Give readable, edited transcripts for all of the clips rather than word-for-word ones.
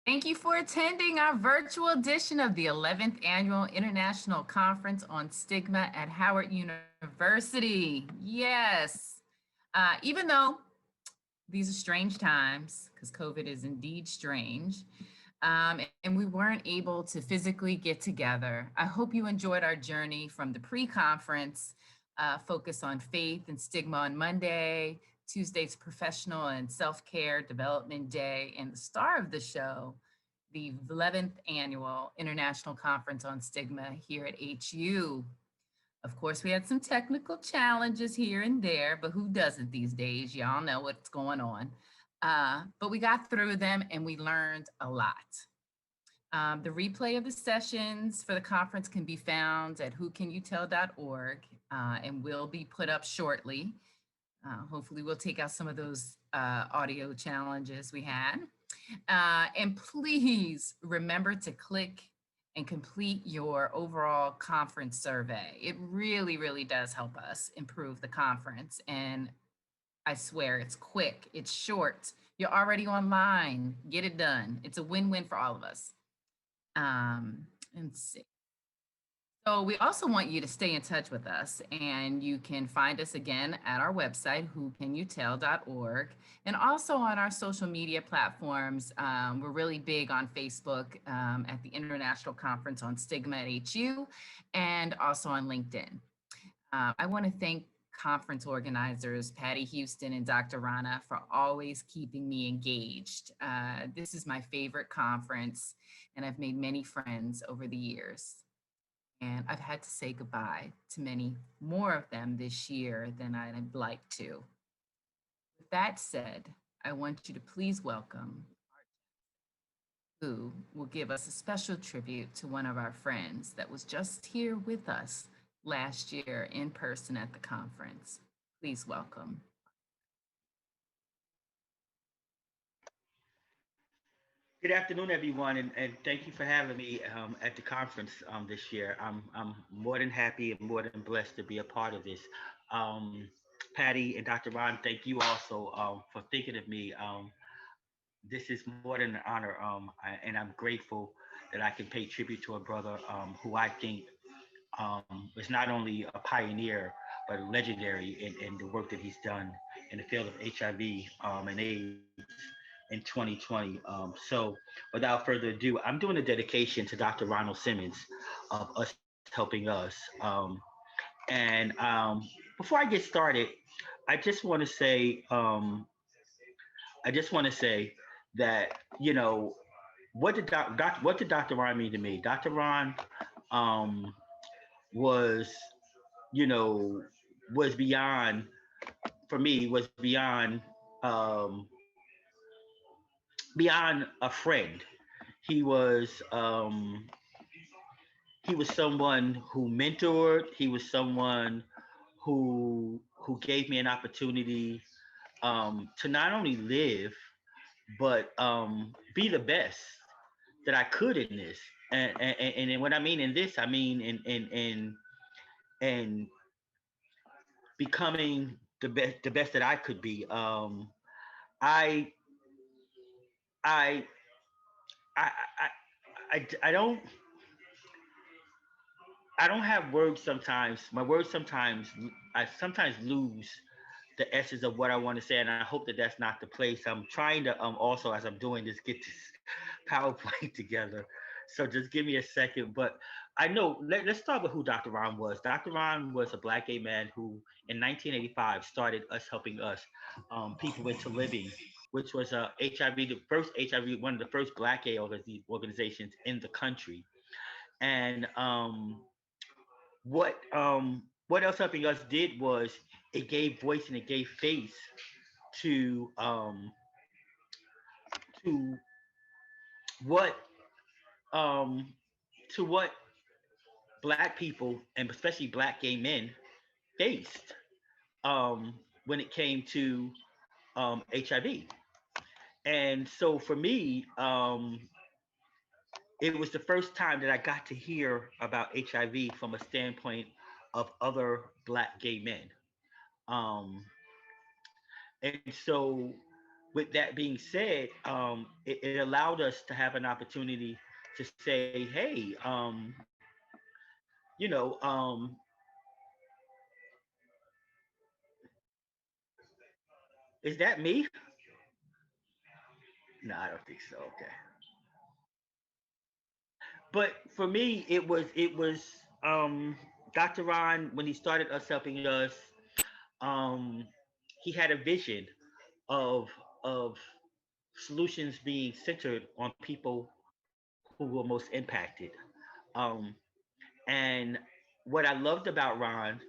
Thank you for attending our virtual edition of the 11th Annual International Conference on Stigma at Howard University. Yes, even though these are strange times, because COVID is indeed strange, and we weren't able to physically get together, I hope you enjoyed our journey from the pre-conference focus on faith and stigma on Monday, Tuesday's Professional and Self-Care Development Day, and the star of the show, the 11th Annual International Conference on Stigma here at HU. Of course, we had some technical challenges here and there, but who doesn't these days? Y'all know what's going on. But we got through them and we learned a lot. The replay of the sessions for the conference can be found at whocanyoutell.org and will be put up shortly. Hopefully we'll take out some of those audio challenges we had. And please remember to click and complete your overall conference survey. It really, really does help us improve the conference. And I swear it's quick, it's short. You're already online, get it done. It's a win-win for all of us. Let's see. So we also want you to stay in touch with us, and you can find us again at our website, whocanyoutell.org, and also on our social media platforms. We're really big on Facebook at the International Conference on Stigma at HU, and also on LinkedIn. I want to thank conference organizers, Patty Houston and Dr. Rana, for always keeping me engaged. This is my favorite conference, and I've made many friends over the years. And I've had to say goodbye to many more of them this year than I'd like to. With that said, I want you to please welcome who will give us a special tribute to one of our friends that was just here with us last year in person at the conference. Please welcome. Good afternoon, everyone, and thank you for having me at the conference this year. I'm more than happy and more than blessed to be a part of this. Patty and Dr. Ron, thank you also for thinking of me. This is more than an honor, and I'm grateful that I can pay tribute to a brother who I think is not only a pioneer, but legendary in the work that he's done in the field of HIV and AIDS in 2020. So without further ado, I'm doing a dedication to Dr. Ronald Simmons of us helping us. And before I get started, I just want to say, that what did Dr. Ron mean to me? Dr. Ron um, was you know was beyond for me was um, beyond a friend. He was um, he was someone who mentored. He was someone who gave me an opportunity to not only live but be the best that I could in this. And what I mean in this, I mean in becoming the best that I could be. I I I I I don't have words sometimes. My words sometimes I sometimes lose the essence of what I want to say, and I hope that that's not the place. I'm trying to also as I'm doing this get this PowerPoint together. So just give me a second. But I know let's start with who Dr. Ron was. Dr. Ron was a Black gay man who in 1985 started Us Helping Us, People into Living, which was a HIV, the first HIV, one of the first Black gay organizations in the country. And what else helping us did was it gave voice and it gave face to um to what um to what black people and especially black gay men faced when it came to HIV. And so for me, it was the first time that I got to hear about HIV from a standpoint of other black gay men. Um, and so with that being said, it allowed us to have an opportunity to say, hey, you know, is that me? No, I don't think so. Okay. But for me, it was Dr. Ron when he started us helping us. Um, he had a vision of of solutions being centered on people who were most impacted. Um, and what I loved about Ron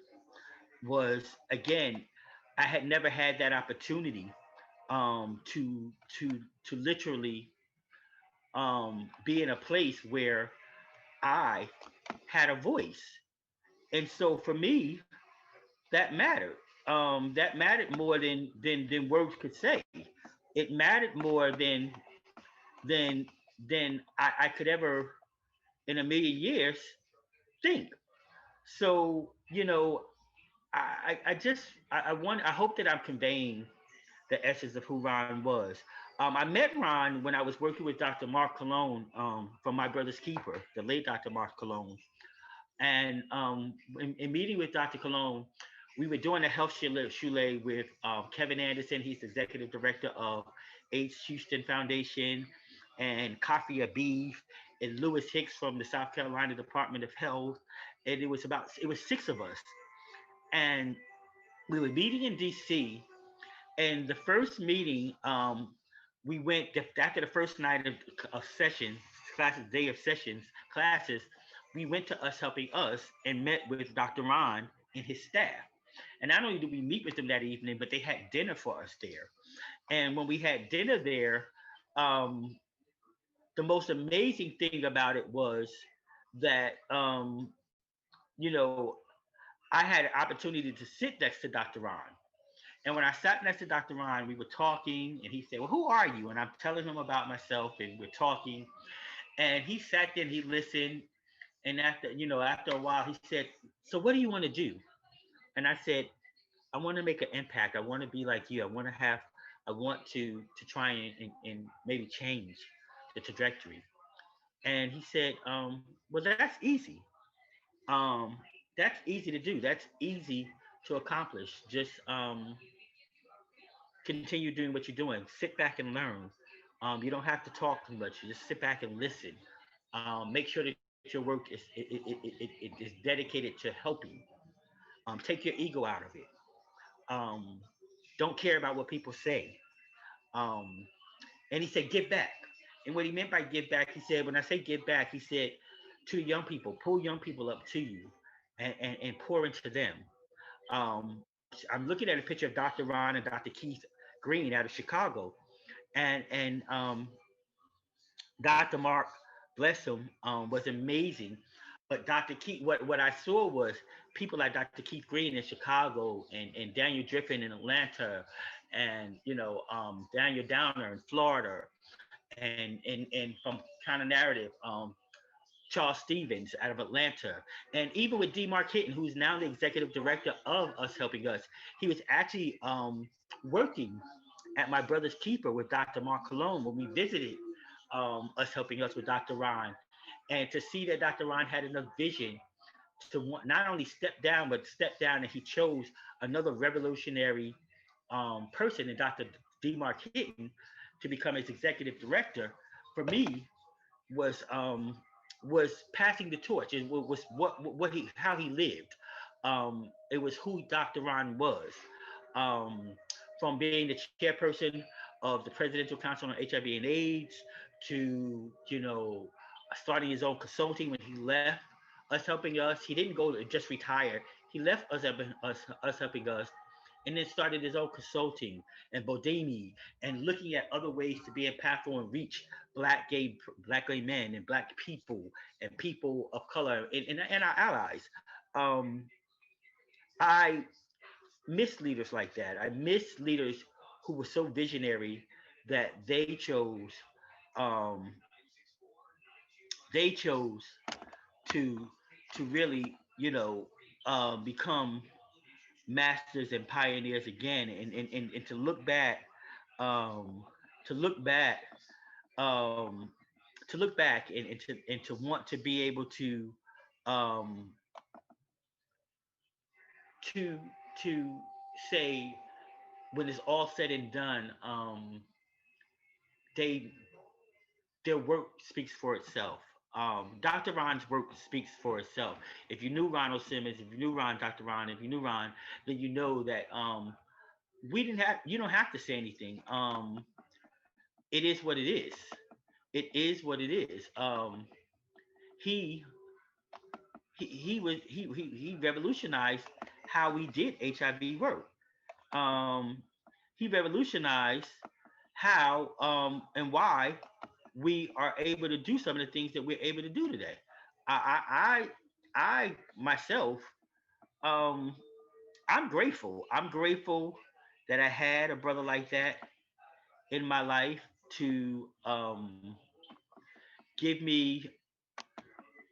was, again, I had never had that opportunity to literally be in a place where I had a voice. And so for me, that mattered. That mattered more than words could say. It mattered more than than I could ever in a million years think. So I just I hope that I'm conveying the essence of who Ron was. I met Ron when I was working with Dr. Mark Cologne from My Brother's Keeper, the late Dr. Mark Cologne. And in meeting with Dr. Cologne, we were doing a health shule with Kevin Anderson. He's the executive director of AIDS Houston Foundation, and Coffee of Beef, and Lewis Hicks from the South Carolina Department of Health. And it was six of us, and we were meeting in D.C. And the first meeting, we went after the first night of sessions, classes, day of sessions, classes. We went to Us Helping Us and met with Dr. Ron and his staff. And not only did we meet with them that evening, but they had dinner for us there. And when we had dinner there, um, the most amazing thing about it was that you know I had an opportunity to sit next to Dr. Ron. And when I sat next to Dr. Ron, we were talking, and he said, "Well, who are you?" And I'm telling him about myself, and we're talking. And he sat there and he listened. And after a while, he said, "So what do you want to do?" And I said, "I want to make an impact. I want to be like you. I want to try and maybe change the trajectory." And he said, "Well, that's easy. Um, that's easy to do. That's easy to accomplish. Just continue doing what you're doing. Sit back and learn. You don't have to talk too much. You just sit back and listen. Make sure that your work is dedicated to helping. Take your ego out of it. Um, don't care about what people say." Um, and he said, "Give back." And what he meant by give back, he said, when I say give back, he said to young people, pull young people up to you and pour into them. I'm looking at a picture of Dr. Ron and Dr. Keith Green out of Chicago, and Dr. Mark, bless him, was amazing. But Dr. Keith, what I saw was people like Dr. Keith Green in Chicago, and Daniel Driffin in Atlanta, and Daniel Downer in Florida, and from Kind of Narrative, Charles Stevens out of Atlanta, and even with D. Mark Hitton, who's now the executive director of Us Helping Us, he was actually working at My Brother's Keeper with Dr. Mark Cologne when we visited Us Helping Us with Dr. Ron, and to see that Dr. Ron had enough vision to not only step down, but step down, and he chose another revolutionary person in Dr. D. Mark Hitton to become his executive director. For me, was was passing the torch. It was what he how he lived. It was who Dr. Ron was. Um, from being the chairperson of the Presidential Council on HIV and AIDS to starting his own consulting when he left Us Helping Us. He didn't go to just retire. He left Us Helping Us, and then started his own consulting and Bodemi, and looking at other ways to be impactful and reach black gay men and black people and people of color, and our allies. Um, I miss leaders like that. I miss leaders who were so visionary that um, they chose to really become masters and pioneers again, and to look back um, to look back, um, and to want to be able um, to to say when it's all said and done, they their work speaks for itself. Dr. Ron's work speaks for itself. If you knew Ronald Simmons, if you knew Dr. Ron, if you knew Ron, then you know that we didn't have. You don't have to say anything. It is what it is. It is what it is. He he revolutionized how we did HIV work. Um, he revolutionized how and why we are able to do some of the things that we're able to do today. I myself, um, I'm grateful. I'm grateful that I had a brother like that in my life to give me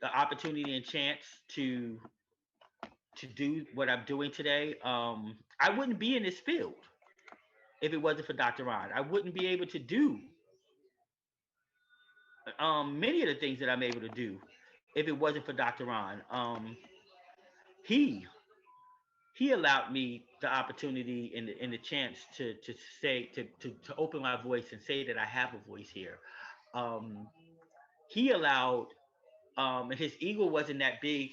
the opportunity and chance to do what I'm doing today. I wouldn't be in this field if it wasn't for Dr. Ron. I wouldn't be able to do many of the things that I'm able to do if it wasn't for Dr. Ron. He he allowed me the opportunity and the chance to say to open my voice and say that I have a voice here. Um, he allowed and his ego wasn't that big.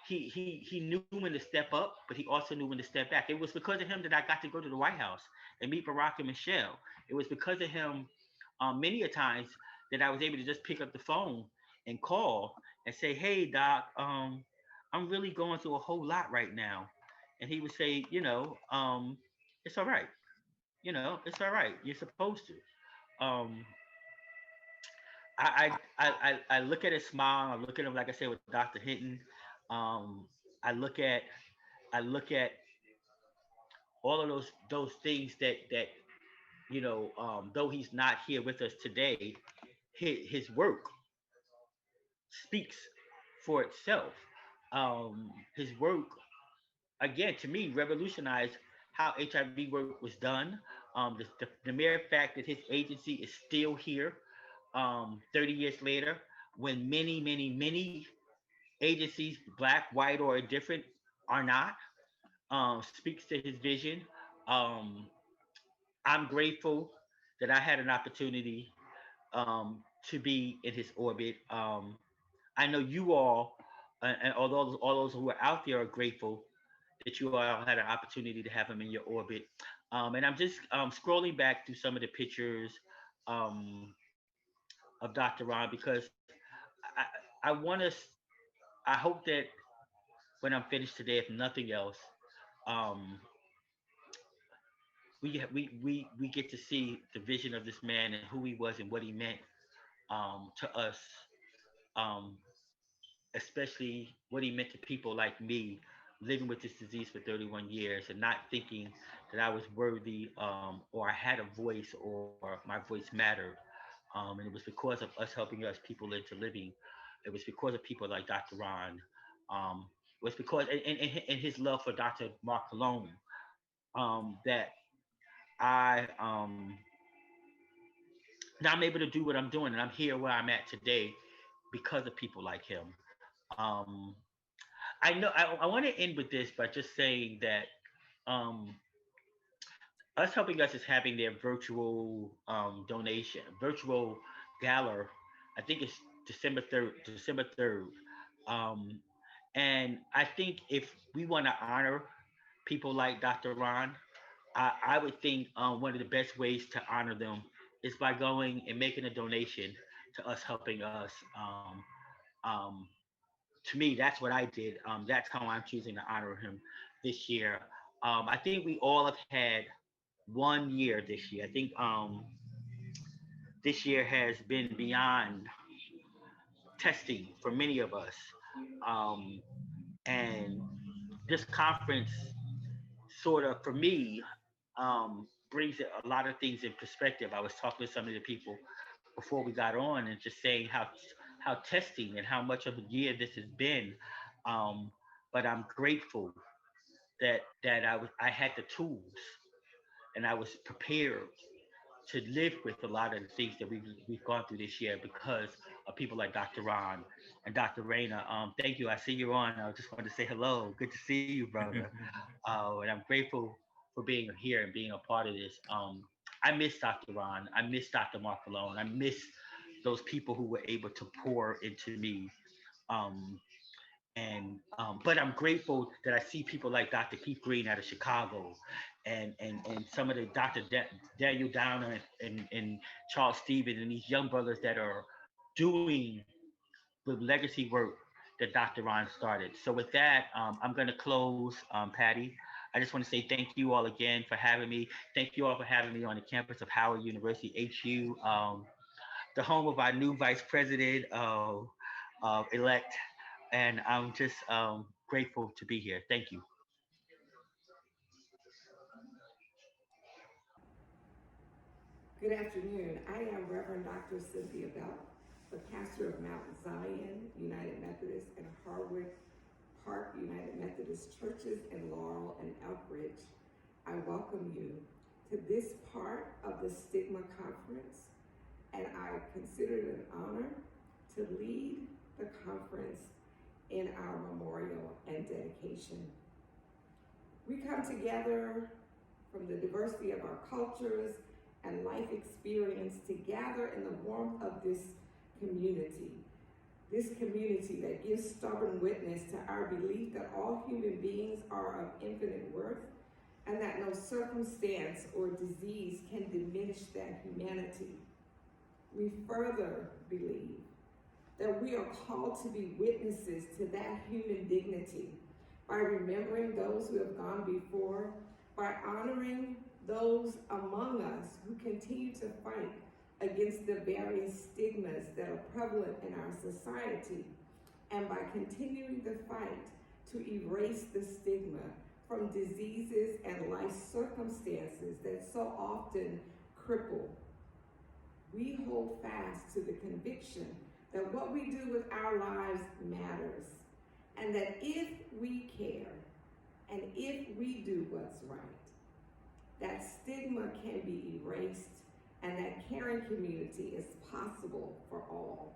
He knew when to step up, but he also knew when to step back. It was because of him that I got to go to the White House and meet Barack and Michelle. It was because of him, many a times that I was able to just pick up the phone and call and say, "Hey, Doc, I'm really going through a whole lot right now," and he would say, "It's all right. It's all right. You're supposed to." Um, I look at his smile. I look at him like I said with Dr. Hinton. Um, I look at all of those things that though he's not here with us today, his work speaks for itself. His work again to me revolutionized how HIV work was done. The mere fact that his agency is still here 30 years later, when many agencies, black, white, or indifferent, are not, speaks to his vision. Um, I'm grateful that I had an opportunity to be in his orbit. I know you all, and although all those who are out there are grateful that you all had an opportunity to have him in your orbit. And I'm just scrolling back through some of the pictures um, of Dr. Ron because I want to, I hope that when I'm finished today, if nothing else, um, we get to see the vision of this man and who he was and what he meant to us, um, especially what he meant to people like me living with this disease for 31 years and not thinking that I was worthy or I had a voice or my voice mattered. And it was because of us helping us people into living. It was because of people like Dr. Ron. It was because and his love for Dr. Mark Cologne that I now I'm able to do what I'm doing and I'm here where I'm at today because of people like him. Um, I know I want to end with this by just saying that um, us helping us is having their virtual virtual gala. I think it's December 3rd. December 3rd. Um, and I think if we want to honor people like Dr. Ron, I would think one of the best ways to honor them is by going and making a donation to us helping us. Um, to me, that's what I did. That's how I'm choosing to honor him this year. I think we all have had 1 year this year. I think this year has been beyond testing for many of us. Um, and this conference sort of, for me, brings a lot of things in perspective. I was talking to some of the people before we got on and just saying how testing and how much of a year this has been. Um, but I'm grateful that I had the tools and I was prepared to live with a lot of the things that we've gone through this year because of people like Dr. Ron and Dr. Rana. Thank you. I see you're on. I just wanted to say hello. Good to see you, brother. And I'm grateful for being here and being a part of this. I miss Dr. Ron. I miss Dr. Mark Malone. I miss those people who were able to pour into me. Um, but I'm grateful that I see people like Dr. Keith Green out of Chicago, and some of the Daniel Downer and Charles Stevens and these young brothers that are doing the legacy work that Dr. Ron started. So with that, I'm going to close, Patty. I just want to say thank you all again for having me. Thank you all for having me on the campus of Howard University, HU, the home of our new vice president elect. And I'm just grateful to be here. Thank you. Good afternoon. I am Reverend Dr. Cynthia Bell, the pastor of Mount Zion United Methodist and Harwood Park United Methodist Churches in Laurel and Elkridge. I welcome you to this part of the Stigma Conference, and I consider it an honor to lead the conference in our memorial and dedication. We come together from the diversity of our cultures and life experience to gather in the warmth of this community that gives stubborn witness to our belief that all human beings are of infinite worth and that no circumstance or disease can diminish that humanity. We further believe that we are called to be witnesses to that human dignity by remembering those who have gone before, by honoring those among us who continue to fight against the various stigmas that are prevalent in our society, and by continuing the fight to erase the stigma from diseases and life circumstances that so often cripple. We hold fast to the conviction that what we do with our lives matters, and that if we care and if we do what's right, that stigma can be erased and that caring community is possible for all.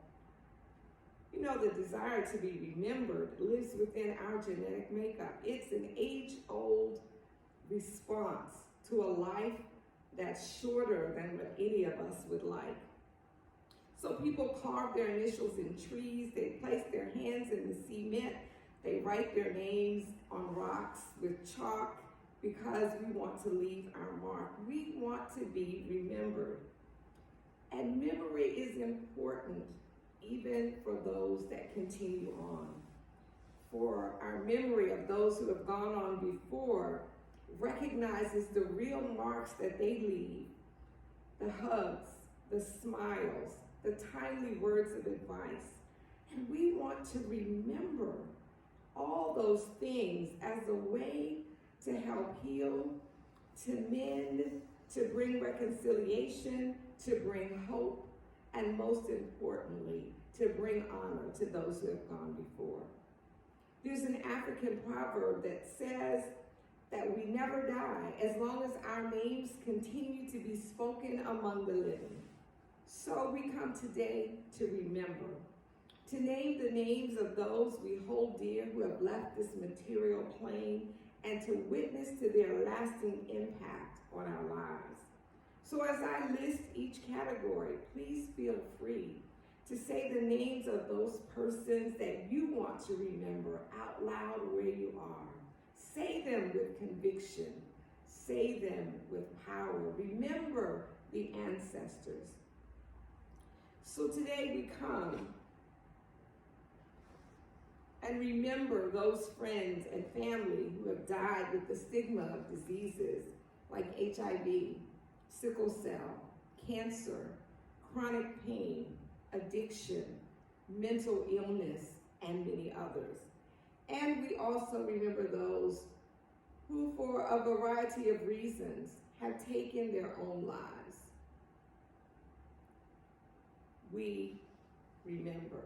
You know, the desire to be remembered lives within our genetic makeup. It's an age-old response to a life that's shorter than what any of us would like. So people carve their initials in trees, they place their hands in the cement, they write their names on rocks with chalk, because we want to leave our mark. We want to be remembered. And memory is important even for those that continue on. For our memory of those who have gone on before recognizes the real marks that they leave, the hugs, the smiles, the timely words of advice. And we want to remember all those things as a way to help heal, to mend, to bring reconciliation, to bring hope, and most importantly, to bring honor to those who have gone before. There's an African proverb that says that we never die as long as our names continue to be spoken among the living. So we come today to remember, to name the names of those we hold dear who have left this material plane, and to witness to their lasting impact on our lives. So as I list each category, please feel free to say the names of those persons that you want to remember out loud where you are. Say them with conviction. Say them with power. Remember the ancestors. So today we come and remember those friends and family who have died with the stigma of diseases like HIV, sickle cell, cancer, chronic pain, addiction, mental illness, and many others. And we also remember those who, for a variety of reasons, have taken their own lives. We remember.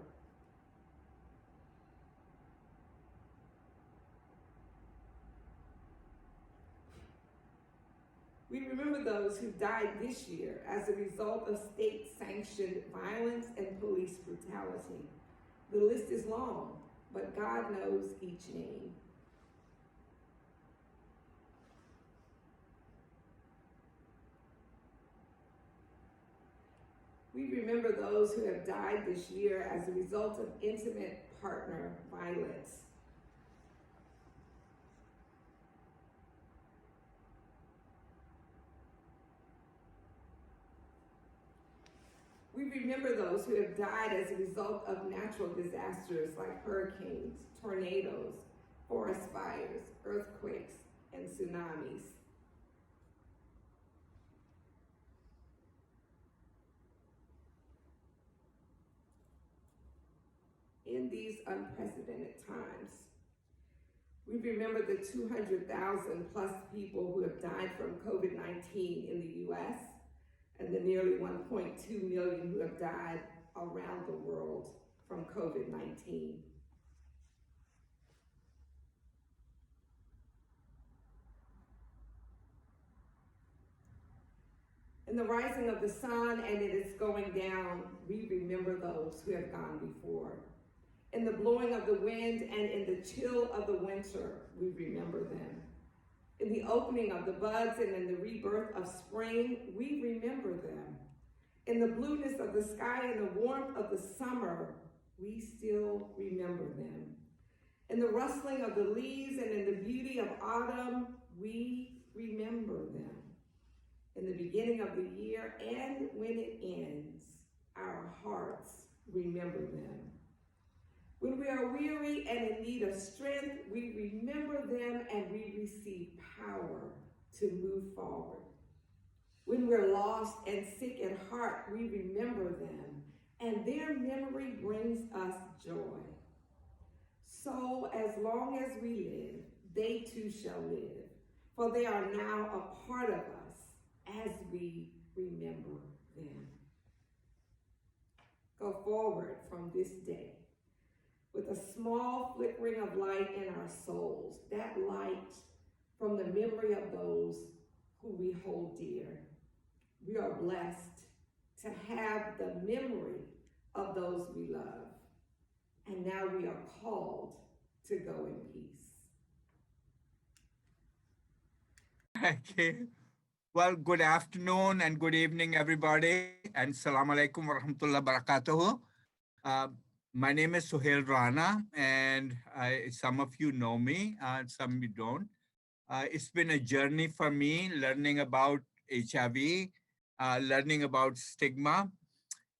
We remember those who died this year as a result of state-sanctioned violence and police brutality. The list is long, but God knows each name. We remember those who have died this year as a result of intimate partner violence. We remember those who have died as a result of natural disasters like hurricanes, tornadoes, forest fires, earthquakes, and tsunamis. In these unprecedented times, we remember the 200,000 plus people who have died from COVID-19 in the US and the nearly 1.2 million who have died around the world from COVID-19. In the rising of the sun and it is going down, we remember those who have gone before. In the blowing of the wind and in the chill of the winter, we remember them. In the opening of the buds and in the rebirth of spring, we remember them. In the blueness of the sky and the warmth of the summer, we still remember them. In the rustling of the leaves and in the beauty of autumn, we remember them. In the beginning of the year and when it ends, our hearts remember them. When we are weary and in need of strength, we remember them and we receive power to move forward. When we're lost and sick at heart, we remember them and their memory brings us joy. So as long as we live, they too shall live, for they are now a part of us as we remember them. Go forward from this day with a small flickering of light in our souls, that light from the memory of those who we hold dear. We are blessed to have the memory of those we love, and now we are called to go in peace. Okay. Well, good afternoon and good evening, everybody, and Assalamu alaikum wa rahmatullahi wa barakatuhu. My name is Sohail Rana, and some of you know me, some you don't. It's been a journey for me learning about HIV, learning about stigma,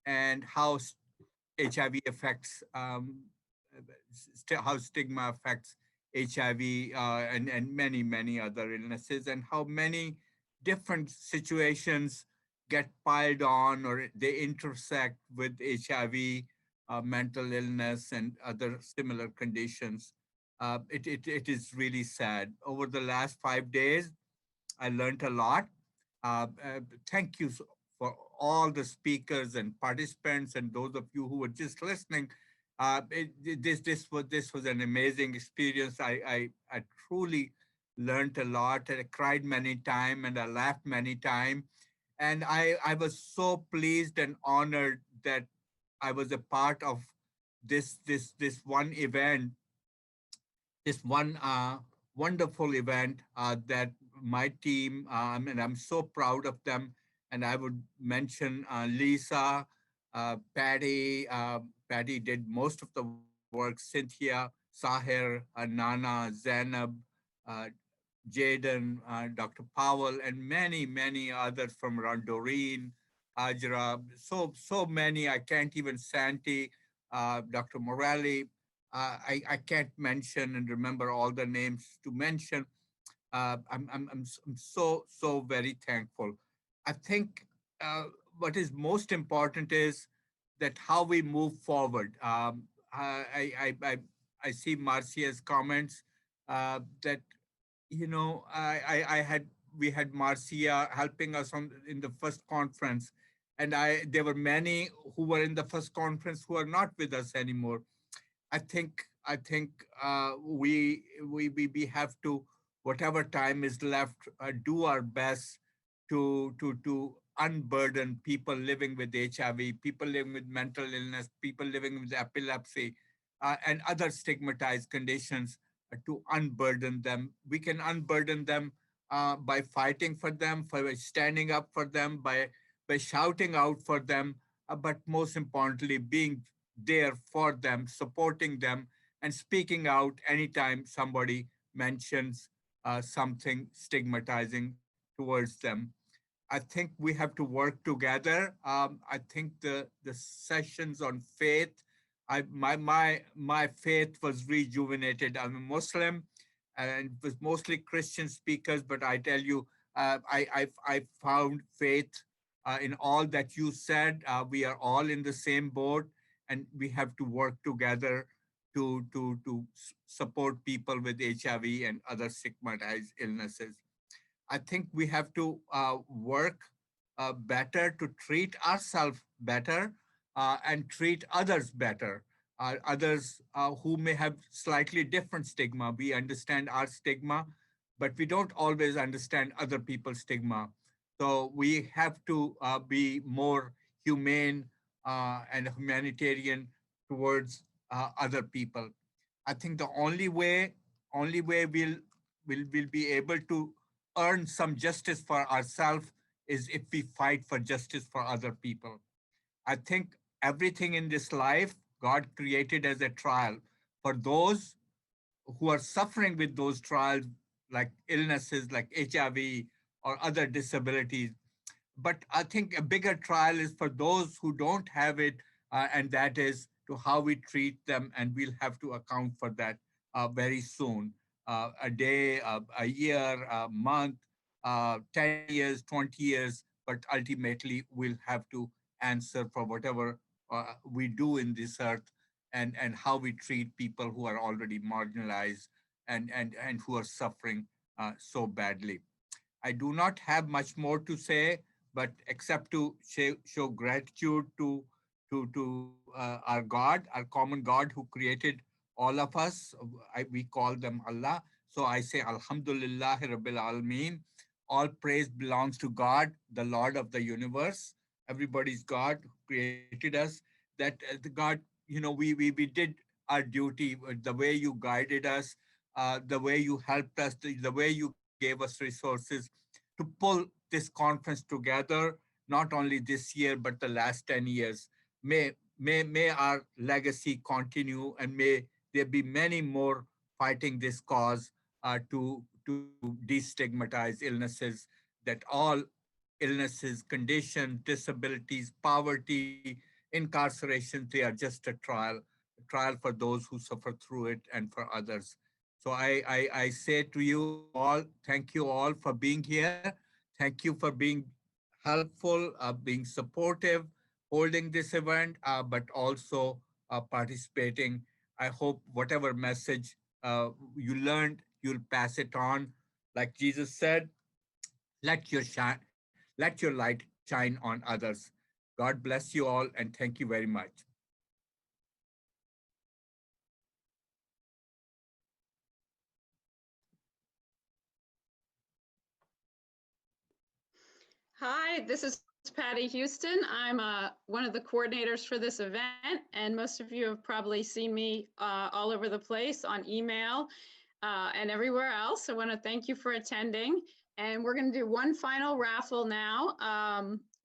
and how HIV affects, how stigma affects HIV and many, many other illnesses, and how many different situations get piled on or they intersect with HIV, mental illness, and other similar conditions. It is really sad. Over the last 5 days, I learned a lot. Thank you for all the speakers and participants and those of you who were just listening. This was an amazing experience. I truly learned a lot. I cried many times and I laughed many times. And I was so pleased and honored that I was a part of this one event, this one wonderful event that my team, and I'm so proud of them. And I would mention Lisa, Patty. Patty did most of the work. Cynthia, Sahir, Nana, Zainab, uh, Jaden, Dr. Powell, and many, many others from around Doreen, Ajra, so many. I can't even Santi, Dr. Morelli. I can't mention and remember all the names to mention. I'm so very thankful. I think what is most important is that how we move forward. I see Marcia's comments that I had we had Marcia helping us in the first conference, and there were many who were in the first conference who are not with us anymore. I think we have to, whatever time is left, do our best to unburden people living with HIV, people living with mental illness, people living with epilepsy, and other stigmatized conditions, to unburden them. We can unburden them by fighting for them, by standing up for them, by shouting out for them, but most importantly, being there for them, supporting them, and speaking out anytime somebody mentions something stigmatizing towards them. I think we have to work together. I think the sessions on faith, my faith was rejuvenated. I'm a Muslim, and it was mostly Christian speakers. But I tell you, I found faith in all that you said. We are all in the same boat, and we have to work together to support people with HIV and other stigmatized illnesses. I think we have to work better to treat ourselves better and treat others better. Others who may have slightly different stigma. We understand our stigma, but we don't always understand other people's stigma. So we have to be more humane and humanitarian towards other people. I think the only way we'll be able to earn some justice for ourselves is if we fight for justice for other people. I think everything in this life God created as a trial for those who are suffering with those trials, like illnesses like HIV or other disabilities. But I think a bigger trial is for those who don't have it, and that is to how we treat them, and we'll have to account for that very soon. A day, a year, a month, 10 years, 20 years, but ultimately we'll have to answer for whatever we do in this earth, and how we treat people who are already marginalized and who are suffering so badly. I do not have much more to say, but except to show gratitude to our God, our common God who created all of us. We call them Allah. So I say Alhamdulillah Rabbil Alameen. All praise belongs to God, the Lord of the universe. Everybody's God who created us. That the God, we did our duty. The way you guided us, the way you helped us, the way you gave us resources to pull this conference together, not only this year, but the last 10 years. May our legacy continue, and may there be many more fighting this cause to destigmatize illnesses, that all illnesses, conditions, disabilities, poverty, incarceration, they are just a trial for those who suffer through it and for others. So I say to you all, thank you all for being here. Thank you for being helpful, being supportive, holding this event, but also participating. I hope whatever message you learned, you'll pass it on. Like Jesus said, let your light shine on others. God bless you all, and thank you very much. Hi, this is Patty Houston. I'm one of the coordinators for this event, and most of you have probably seen me all over the place on email and everywhere else. I want to thank you for attending, and we're going to do one final raffle now.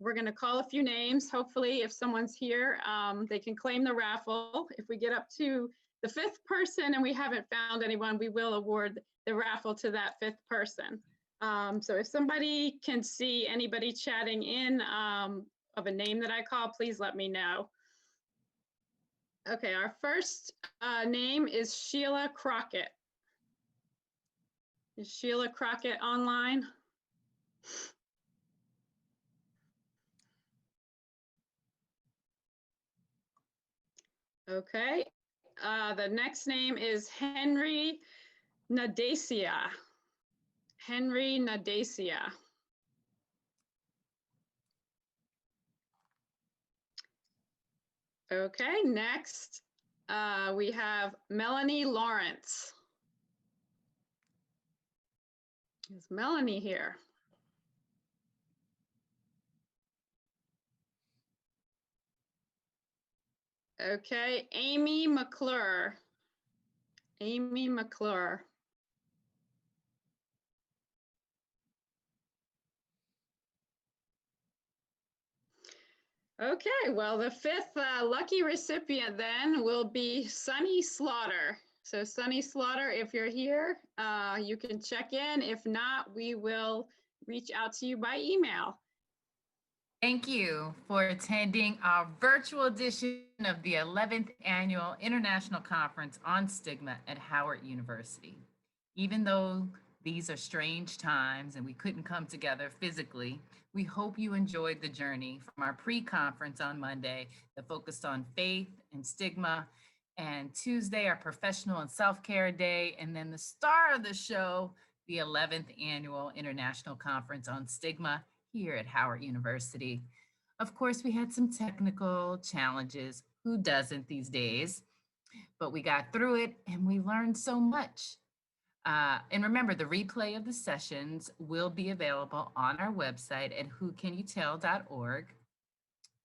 We're going to call a few names. Hopefully, if someone's here, they can claim the raffle. If we get up to the fifth person and we haven't found anyone, we will award the raffle to that fifth person. So if somebody can see anybody chatting in of a name that I call, please let me know. Okay, our first name is Sheila Crockett. Is Sheila Crockett online? Okay, the next name is Henry Nadacia. Henry Nadacia. Okay, next we have Melanie Lawrence. Is Melanie here? Okay, Amy McClure. Amy McClure. Okay, well, the fifth lucky recipient then will be Sunny Slaughter. So Sunny Slaughter, if you're here, you can check in. If not, we will reach out to you by email. Thank you for attending our virtual edition of the 11th Annual International Conference on Stigma at Howard University. Even though these are strange times and we couldn't come together physically, we hope you enjoyed the journey from our pre-conference on Monday that focused on faith and stigma, and Tuesday, our professional and self-care day, and then the star of the show, the 11th Annual International Conference on Stigma here at Howard University. Of course, we had some technical challenges. Who doesn't these days? But we got through it and we learned so much. And remember, the replay of the sessions will be available on our website at whocanyouTell.org.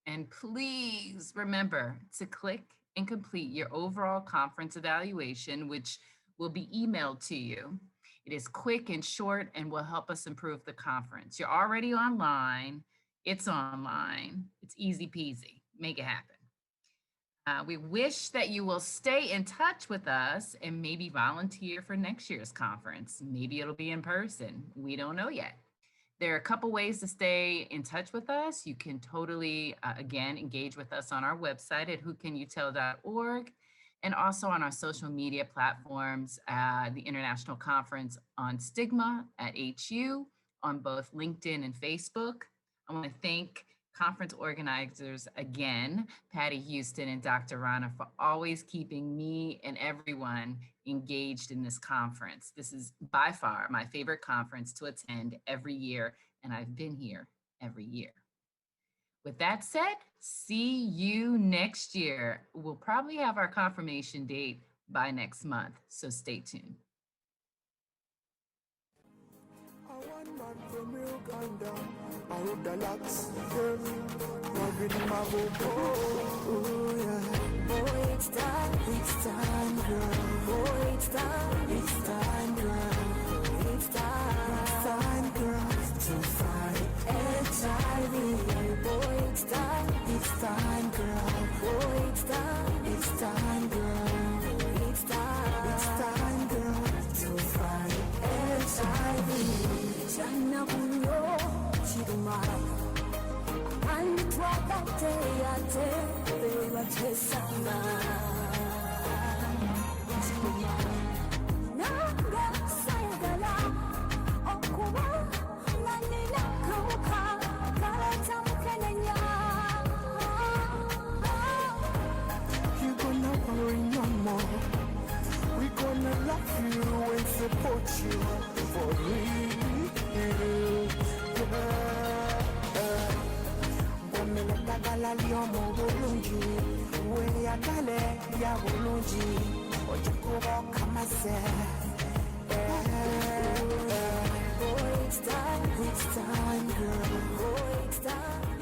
And please remember to click and complete your overall conference evaluation, which will be emailed to you. It is quick and short and will help us improve the conference. You're already online. It's online. It's easy peasy. Make it happen. We wish that you will stay in touch with us and maybe volunteer for next year's conference. Maybe it'll be in person. We don't know yet. There are a couple ways to stay in touch with us. You can totally, again, engage with us on our website at whocanyouTell.org and also on our social media platforms, the International Conference on Stigma at HU on both LinkedIn and Facebook. I want to thank conference organizers again, Patty Houston and Dr. Rana, for always keeping me and everyone engaged in this conference. This is by far my favorite conference to attend every year, and I've been here every year. With that said, see you next year. We'll probably have our confirmation date by next month, so stay tuned. It's time, girl. Oh, it's time, girl. It's time, girl. To fight HIV. Oh, it's time, girl. Oh, it's time, girl. It's time, girl. To fight HIV. China kunyo chiduma. And what they are chasing. Support you for real. Bomela dala liomo bulungi, we ya dale ya bulungi, ojuko kama se. Oh, it's time, girl. Oh, it's time.